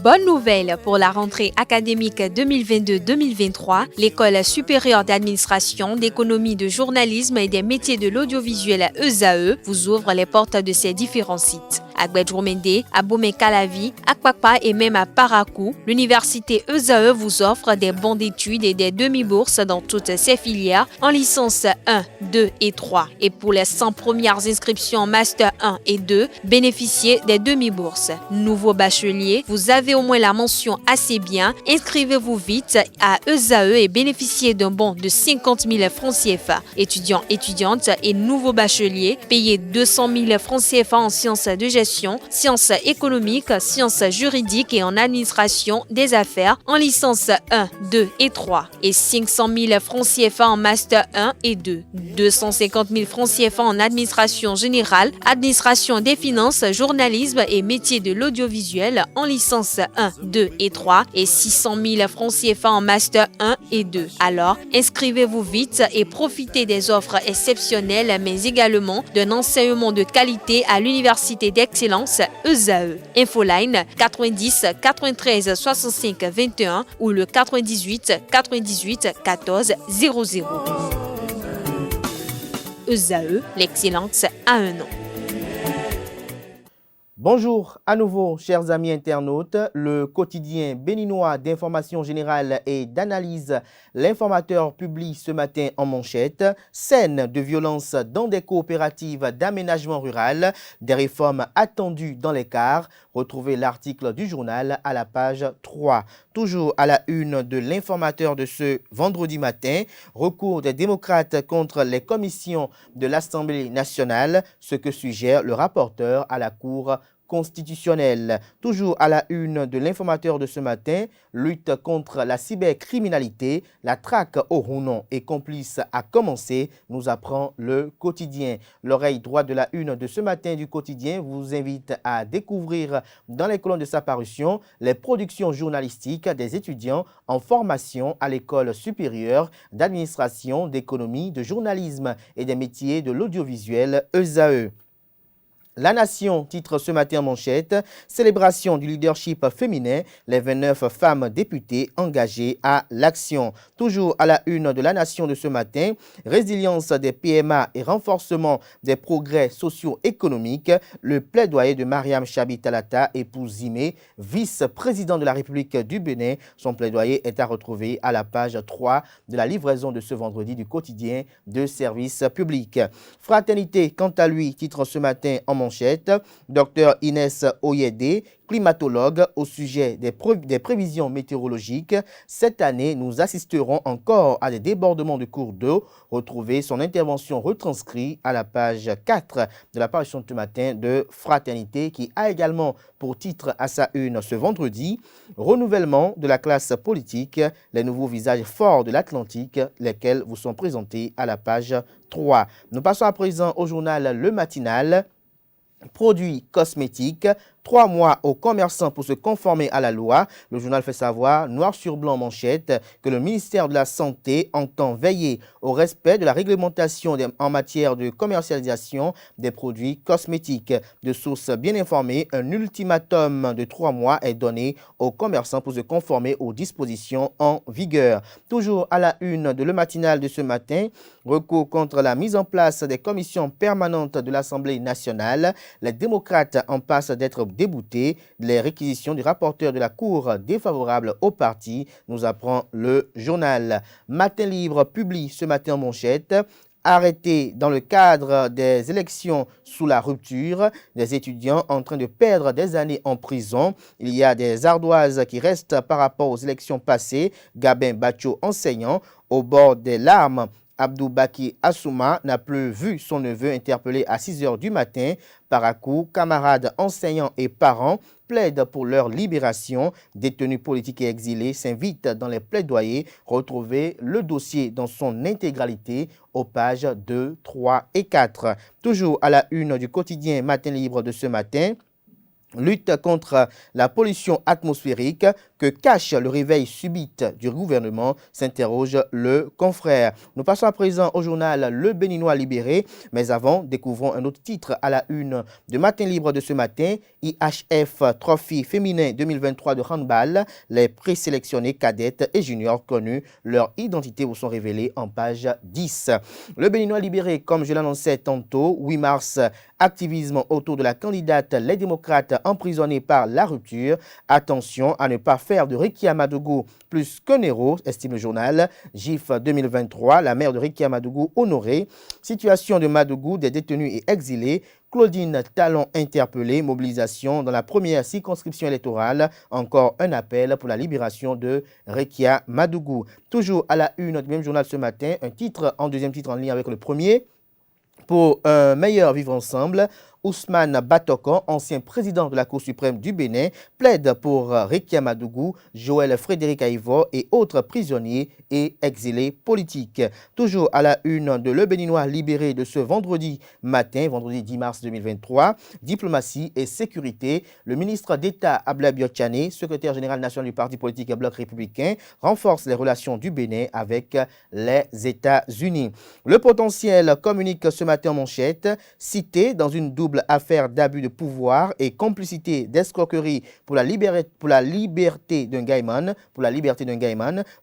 Bonne nouvelle pour la rentrée académique 2022-2023, l'École supérieure d'administration, d'économie, de journalisme et des métiers de l'audiovisuel ESAE vous ouvre les portes de ses différents sites. À Gbedjomende, à Bomé-Calavi, à Kpakpa et même à Parakou, l'université ESAE vous offre des bons d'études et des demi-bourses dans toutes ses filières en licence 1, 2 et 3. Et pour les 100 premières inscriptions en master 1 et 2, bénéficiez des demi-bourses. Nouveau bachelier, vous avez au moins la mention assez bien. Inscrivez-vous vite à ESAE et bénéficiez d'un bon de 50 000 francs CFA. Étudiants, étudiantes et nouveaux bacheliers, payez 200 000 francs CFA en sciences de gestion, sciences économiques, sciences juridiques et en administration des affaires en licence 1, 2 et 3 et 500 000 francs CFA en master 1 et 2, 250 000 francs CFA en administration générale, administration des finances, journalisme et métiers de l'audiovisuel en licence 1, 2 et 3 et 600 000 francs CFA en master 1 et 2. Alors, inscrivez-vous vite et profitez des offres exceptionnelles mais également d'un enseignement de qualité à l'université d'excellence ESAE. Infoline 90 93 65 21 ou le 98 98 14 00. ESAE, l'excellence à un nom. Bonjour à nouveau, chers amis internautes. Le quotidien béninois d'information générale et d'analyse, l'informateur publie ce matin en manchette scène de violence dans des coopératives d'aménagement rural, des réformes attendues dans les cars. Retrouvez l'article du journal à la page 3. Toujours à la une de l'informateur de ce vendredi matin, recours des démocrates contre les commissions de l'Assemblée nationale, ce que suggère le rapporteur à la Cour constitutionnelle. Toujours à la une de l'informateur de ce matin, lutte contre la cybercriminalité, la traque au Rounon et complice a commencé, nous apprend le quotidien. L'oreille droite de la une de ce matin du quotidien vous invite à découvrir dans les colonnes de sa parution les productions journalistiques des étudiants en formation à l'école supérieure d'administration, d'économie, de journalisme et des métiers de l'audiovisuel ESAE. La Nation titre ce matin en manchette « Célébration du leadership féminin, les 29 femmes députées engagées à l'action ». Toujours à la une de La Nation de ce matin, résilience des PMA et renforcement des progrès socio-économiques, le plaidoyer de Mariam Chabi Talata, épouse Zimé, vice-président de la République du Bénin. Son plaidoyer est à retrouver à la page 3 de la livraison de ce vendredi du quotidien de service public. Fraternité, quant à lui, titre ce matin en manchette, Dr Inès Oyede, climatologue, au sujet des prévisions météorologiques. Cette année, nous assisterons encore à des débordements de cours d'eau. Retrouvez son intervention retranscrite à la page 4 de la parution de ce matin de Fraternité, qui a également pour titre à sa une ce vendredi « Renouvellement de la classe politique, les nouveaux visages forts de l'Atlantique », lesquels vous sont présentés à la page 3. Nous passons à présent au journal Le Matinal. Produits cosmétiques, 3 mois aux commerçants pour se conformer à la loi. Le journal fait savoir, noir sur blanc manchette, que le ministère de la Santé entend veiller au respect de la réglementation en matière de commercialisation des produits cosmétiques. De sources bien informées, un ultimatum de 3 mois est donné aux commerçants pour se conformer aux dispositions en vigueur. Toujours à la une de Le Matinal de ce matin, recours contre la mise en place des commissions permanentes de l'Assemblée nationale. Les démocrates en passent d'être déboutés. Les réquisitions du rapporteur de la Cour défavorable au parti, nous apprend le journal. Matin Libre publie ce matin en manchette arrêtés dans le cadre des élections sous la rupture, des étudiants en train de perdre des années en prison. Il y a des ardoises qui restent par rapport aux élections passées. Gabin Bacho, enseignant, au bord des larmes. Abdou Baki Assouma n'a plus vu son neveu interpellé à 6 h du matin. Parakou, camarades enseignants et parents plaident pour leur libération. Détenus politiques et exilés s'invitent dans les plaidoyers. Retrouvez le dossier dans son intégralité aux pages 2, 3 et 4. Toujours à la une du quotidien Matin Libre de ce matin. Lutte contre la pollution atmosphérique que cache le réveil subite du gouvernement, s'interroge le confrère. Nous passons à présent au journal Le Béninois Libéré, mais avant, découvrons un autre titre à la une de Matin Libre de ce matin, IHF Trophy féminin 2023 de handball. Les présélectionnés cadettes et juniors connus, leur identité vous sont révélées en page 10. Le Béninois Libéré, comme je l'annonçais tantôt, 8 mars, activisme autour de la candidate Les Démocrates emprisonnée par la rupture. Attention à ne pas faire de Rekia Madougou plus qu'un héros, estime le journal. GIF 2023, la mère de Rekia Madougou honorée. Situation de Madougou, des détenus et exilés. Claudine Talon interpellée, mobilisation dans la première circonscription électorale. Encore un appel pour la libération de Rekia Madougou. Toujours à la une du même journal ce matin, un titre en deuxième titre en lien avec le premier. Pour un meilleur vivre ensemble, Ousmane Batoko, ancien président de la Cour suprême du Bénin, plaide pour Rekia Madougou, Joël Frédéric Aïvo et autres prisonniers et exilés politiques. Toujours à la une de Le Béninois Libéré de ce vendredi matin, vendredi 10 mars 2023, diplomatie et sécurité. Le ministre d'État Abla Biotchane, secrétaire général national du parti politique Bloc républicain, renforce les relations du Bénin avec les États-Unis. Le potentiel communique ce matin en manchette, cité dans une double affaire d'abus de pouvoir et complicité d'escroquerie pour la liberté d'un gaiman,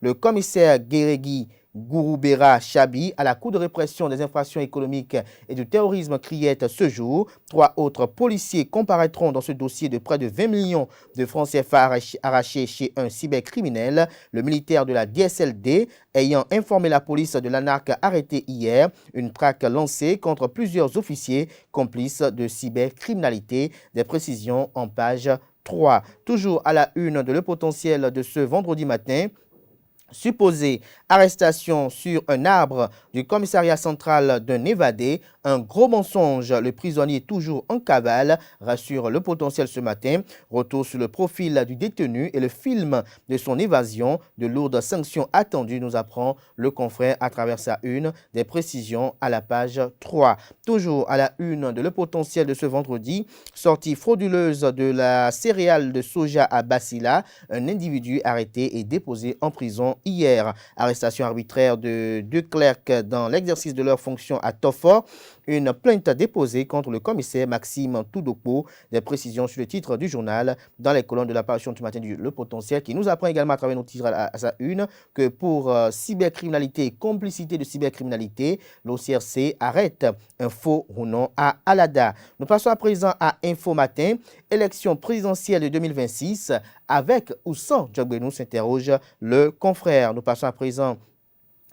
le commissaire Guéregui Gouroubera Chabi à la Cour de répression des infractions économiques et du terrorisme criette ce jour. 3 autres policiers comparaîtront dans ce dossier de près de 20 millions de francs CFA arrachés chez un cybercriminel. Le militaire de la DSLD ayant informé la police de l'anarque arrêté hier, une traque lancée contre plusieurs officiers complices de cybercriminalité. Des précisions en page 3. Toujours à la une de Le Potentiel de ce vendredi matin, supposée arrestation sur un arbre du commissariat central d'un évadé, un gros mensonge, le prisonnier toujours en cavale, rassure Le Potentiel ce matin. Retour sur le profil du détenu et le film de son évasion, de lourdes sanctions attendues, nous apprend le confrère à travers sa une, des précisions à la page 3. Toujours à la une de Le Potentiel de ce vendredi, sortie frauduleuse de la céréale de soja à Basila, un individu arrêté et déposé en prison hier. Arrestation arbitraire de 2 clercs dans l'exercice de leurs fonctions à Tofor. Une plainte déposée contre le commissaire Maxime Toudopo. Des précisions sur le titre du journal dans les colonnes de la parution du matin du Le Potentiel, qui nous apprend également à travers nos titres à sa une que pour cybercriminalité et complicité de cybercriminalité, l'OCRC arrête un faux rounon à Alada. Nous passons à présent à Info Matin. Élection présidentielle de 2026, avec ou sans Djogbenou, s'interroge le confrère. Nous passons à présent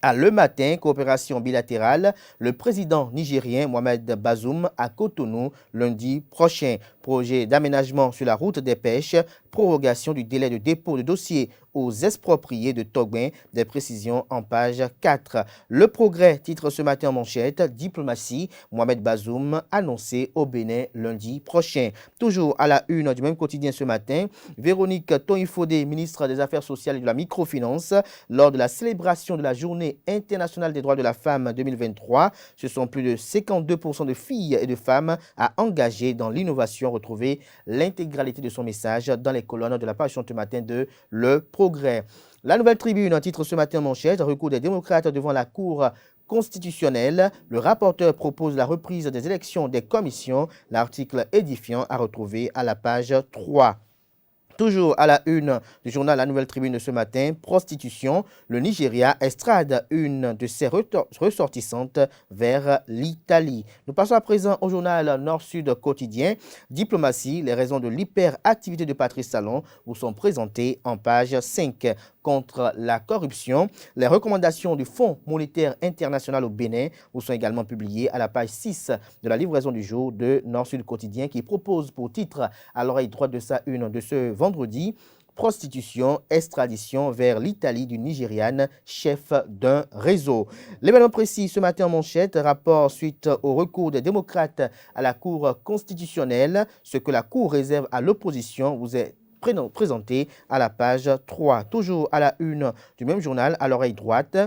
à Le Matin, coopération bilatérale, le président nigérien Mohamed Bazoum à Cotonou lundi prochain. Projet d'aménagement sur la route des pêches, prorogation du délai de dépôt de dossier aux expropriés de Togbin, des précisions en page 4. Le Progrès titre ce matin en manchette, diplomatie, Mohamed Bazoum annoncé au Bénin lundi prochain. Toujours à la une du même quotidien ce matin, Véronique Toïfodé, ministre des Affaires sociales et de la microfinance, lors de la célébration de la Journée internationale des droits de la femme 2023, ce sont plus de 52% de filles et de femmes à engager dans l'innovation. Retrouver l'intégralité de son message dans les colonnes de la parution ce matin de Le Progrès. La Nouvelle Tribune titre ce matin en manchette, recours des démocrates devant la Cour constitutionnelle. Le rapporteur propose la reprise des élections des commissions. L'article édifiant à retrouver à la page 3. Toujours à la une du journal La Nouvelle Tribune de ce matin, prostitution, le Nigeria extrade une de ses ressortissantes vers l'Italie. Nous passons à présent au journal Nord-Sud quotidien, diplomatie, les raisons de l'hyperactivité de Patrice Talon vous sont présentées en page 5. Contre la corruption, les recommandations du Fonds monétaire international au Bénin vous sont également publiées à la page 6 de la livraison du jour de Nord-Sud quotidien qui propose pour titre à l'oreille droite de sa une de ce vendredi, prostitution, extradition vers l'Italie d'une Nigériane, chef d'un réseau. L'événement précis ce matin en manchette, rapport suite au recours des démocrates à la Cour constitutionnelle, ce que la Cour réserve à l'opposition vous est présenté à la page 3. Toujours à la une du même journal, à l'oreille droite,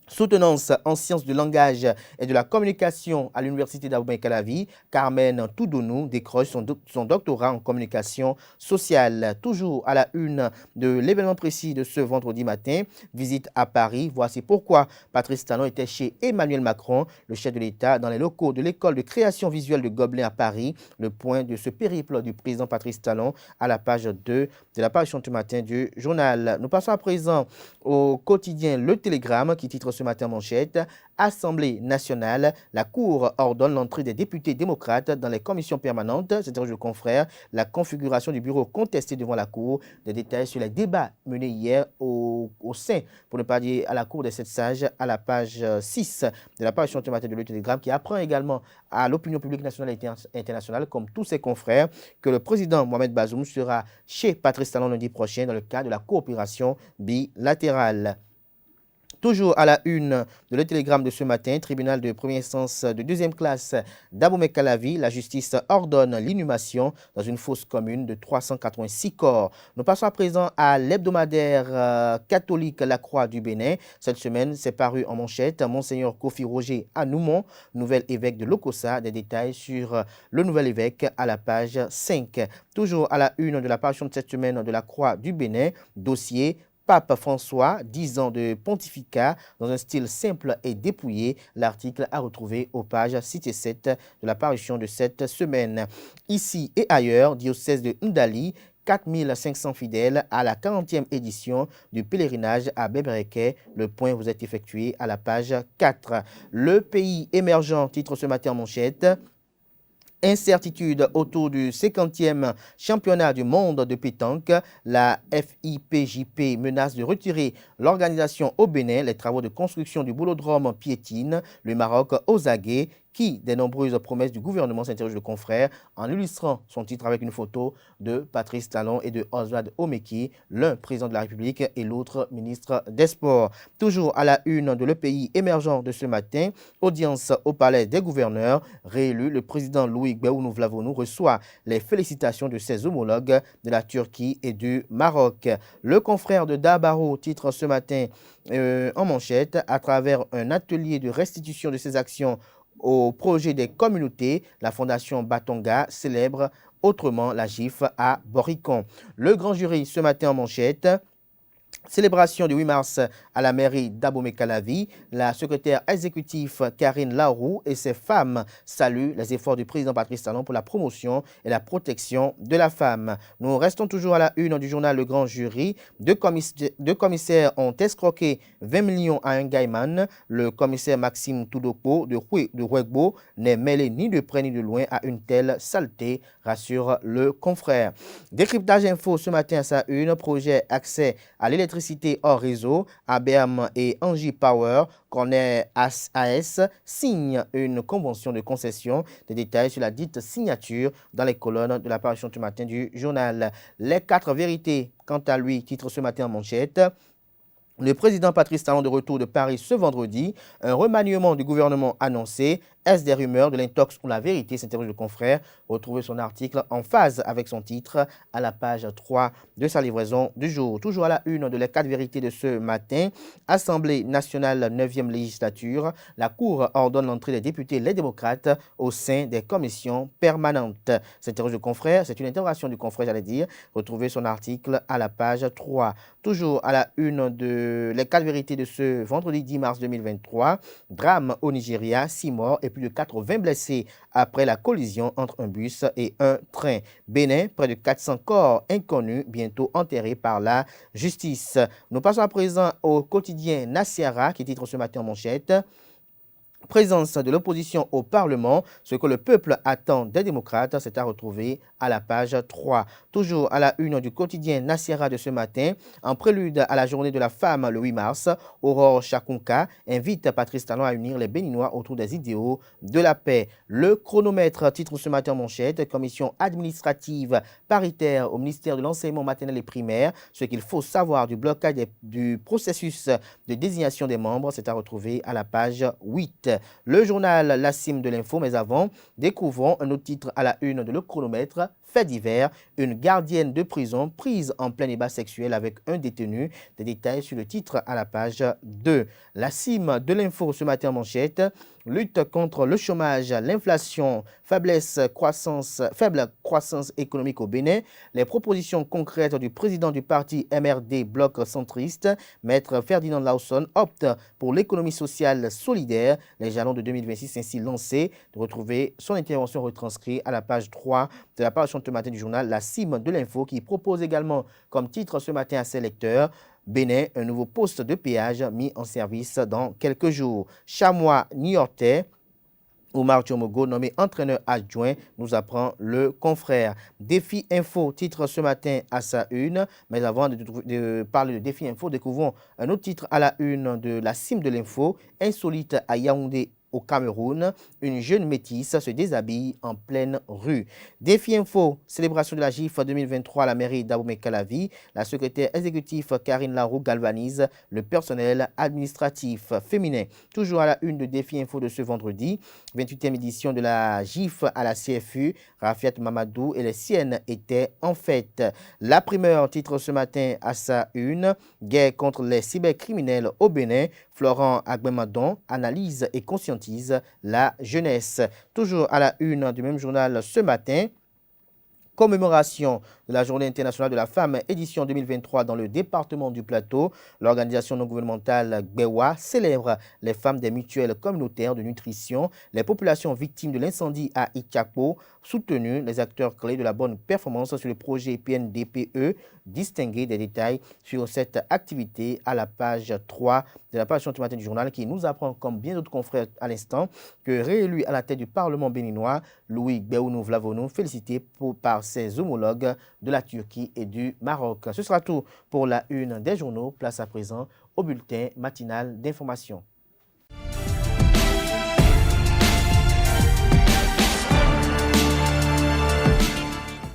Soutenance en sciences du langage et de la communication à l'Université d'Abomey-Calavi, Carmen Toudonou décroche son doctorat en communication sociale. Toujours à la une de l'événement précis de ce vendredi matin, visite à Paris. Voici pourquoi Patrice Talon était chez Emmanuel Macron, le chef de l'État, dans les locaux de l'école de création visuelle de Gobelin à Paris. Le point de ce périple du président Patrice Talon à la page 2 de la parution du matin du journal. Nous passons à présent au quotidien Le Télégramme qui titre ce matin manchette: Assemblée nationale, la Cour ordonne l'entrée des députés démocrates dans les commissions permanentes. C'est-à-dire le confrère, la configuration du bureau contesté devant la Cour. Des détails sur les débats menés hier au sein, pour ne pas dire à la Cour des 7 sages, à la page 6 de la parution du matin de Le Télégramme, qui apprend également à l'opinion publique nationale et internationale, comme tous ses confrères, que le président Mohamed Bazoum sera chez Patrice Talon lundi prochain dans le cadre de la coopération bilatérale. Toujours à la une de Le Télégramme de ce matin, tribunal de première instance de deuxième classe d'Abomey-Calavi, la justice ordonne l'inhumation dans une fosse commune de 386 corps. Nous passons à présent à l'hebdomadaire catholique La Croix du Bénin. Cette semaine, c'est paru en manchette: Monseigneur Kofi Roger Anoumon, nouvel évêque de Lokossa. Des détails sur le nouvel évêque à la page 5. Toujours à la une de la parution de cette semaine de La Croix du Bénin, dossier Pape François, 10 ans de pontificat dans un style simple et dépouillé. L'article à retrouver aux pages 6 et 7 de la parution de cette semaine. Ici et ailleurs, diocèse de Ndali, 4500 fidèles à la 40e édition du pèlerinage à Bebereke. Le point vous est effectué à la page 4. Le pays émergent titre ce matin en manchette: Incertitude autour du 50e championnat du monde de pétanque. La FIPJP menace de retirer l'organisation au Bénin. Les travaux de construction du boulodrome piétinent. Le Maroc aux aguets. Qui des nombreuses promesses du gouvernement, s'interroge le confrère en illustrant son titre avec une photo de Patrice Talon et de Oswald Omeki, l'un président de la République et l'autre ministre des Sports. Toujours à la une de Le Pays émergent de ce matin, audience au palais des gouverneurs. Réélu, le président Louis Gbéounou Vlavonou reçoit les félicitations de ses homologues de la Turquie et du Maroc. Le confrère de Dabaro titre ce matin en manchette: à travers un atelier de restitution de ses actions au projet des communautés, la Fondation Batonga célèbre autrement la GIF à Boricon. Le grand jury ce matin en manchette: célébration du 8 mars à la mairie d'Abomey-Calavi. La secrétaire exécutive Karine Laroux et ses femmes saluent les efforts du président Patrice Talon pour la promotion et la protection de la femme. Nous restons toujours à la une du journal Le Grand Jury. Deux commissaires ont escroqué 20 millions à un gaiman. Le commissaire Maxime Toudopo de Huegbo n'est mêlé ni de près ni de loin à une telle saleté, rassure le confrère. Décryptage info ce matin à sa une: projet accès à l'électricité hors réseau. ABM et Engie Power, Corner AS, signent une convention de concession. Des détails sur la dite signature dans les colonnes de la parution du matin du journal. Les 4 vérités, quant à lui, titre ce matin en manchette: le président Patrice Talon de retour de Paris ce vendredi. Un remaniement du gouvernement annoncé. Est-ce des rumeurs, de l'intox ou la vérité, s'interroge le confrère. Retrouvez son article en phase avec son titre à la page 3 de sa livraison du jour. Toujours à la une de les 4 vérités de ce matin. Assemblée nationale 9e législature. La Cour ordonne l'entrée des députés les démocrates au sein des commissions permanentes. S'interroge le confrère. C'est une interrogation du confrère, j'allais dire. Retrouvez son article à la page 3. Toujours à la une de les 4 vérités de ce vendredi 10 mars 2023. Drame au Nigeria, 6 morts et plus de 80 blessés après la collision entre un bus et un train. Bénin, près de 400 corps inconnus, bientôt enterrés par la justice. Nous passons à présent au quotidien Nasiara qui titre ce matin en manchette: présence de l'opposition au Parlement, ce que le peuple attend des démocrates, c'est à retrouver à la page 3. Toujours à la une du quotidien Nasiara de ce matin, en prélude à la journée de la femme le 8 mars, Aurore Chakunka invite Patrice Talon à unir les Béninois autour des idéaux de la paix. Le chronomètre titre ce matin en manchette: commission administrative paritaire au ministère de l'enseignement maternel et primaire, ce qu'il faut savoir du blocage du processus de désignation des membres, c'est à retrouver à la page 8. Le journal La Cime de l'info, mais avant, découvrons un autre titre à la une de Le Chronomètre: Fait divers, une gardienne de prison prise en plein débat sexuel avec un détenu. Des détails sur le titre à la page 2. La cime de l'info ce matin en manchette. Lutte contre le chômage, l'inflation, faible croissance économique au Bénin. Les propositions concrètes du président du parti MRD Bloc centriste, Maître Ferdinand Lawson, opte pour l'économie sociale solidaire. Les jalons de 2026 ainsi lancés. De retrouver son intervention retranscrite à la page 3 de la parution ce matin du journal La Cime de l'info, qui propose également comme titre ce matin à ses lecteurs: Bénin, un nouveau poste de péage mis en service dans quelques jours. Chamois niortais, Oumar Tchomogo, nommé entraîneur adjoint, nous apprend le confrère. Défi Info, titre ce matin à sa une. Mais avant de parler de Défi Info, découvrons un autre titre à la une de la Cime de l'info. Insolite à Yaoundé, au Cameroun, une jeune métisse se déshabille en pleine rue. Défi Info, célébration de la GIF 2023 à la mairie d'Abomey-Calavi. La secrétaire exécutive Karine Laroux galvanise le personnel administratif féminin. Toujours à la une de Défi Info de ce vendredi, 28e édition de la GIF à la CFU. Rafiat Mamadou et les siennes étaient en fête. La primeur titre ce matin à sa une, guerre contre les cybercriminels au Bénin. Florent Agbemadon analyse et conscientise la jeunesse. Toujours à la une du même journal ce matin, commémoration de la Journée internationale de la femme, édition 2023 dans le département du Plateau. L'organisation non gouvernementale Gbewa célèbre les femmes des mutuelles communautaires de nutrition, les populations victimes de l'incendie à Itchakpo, soutenu les acteurs clés de la bonne performance sur le projet PNDPE, distinguer des détails sur cette activité à la page 3 de la page ce matin du journal, qui nous apprend, comme bien d'autres confrères à l'instant, que réélu à la tête du Parlement béninois, Louis Gbéounou Vlavonou, félicité par ses homologues de la Turquie et du Maroc. Ce sera tout pour la une des journaux. Place à présent au bulletin matinal d'information.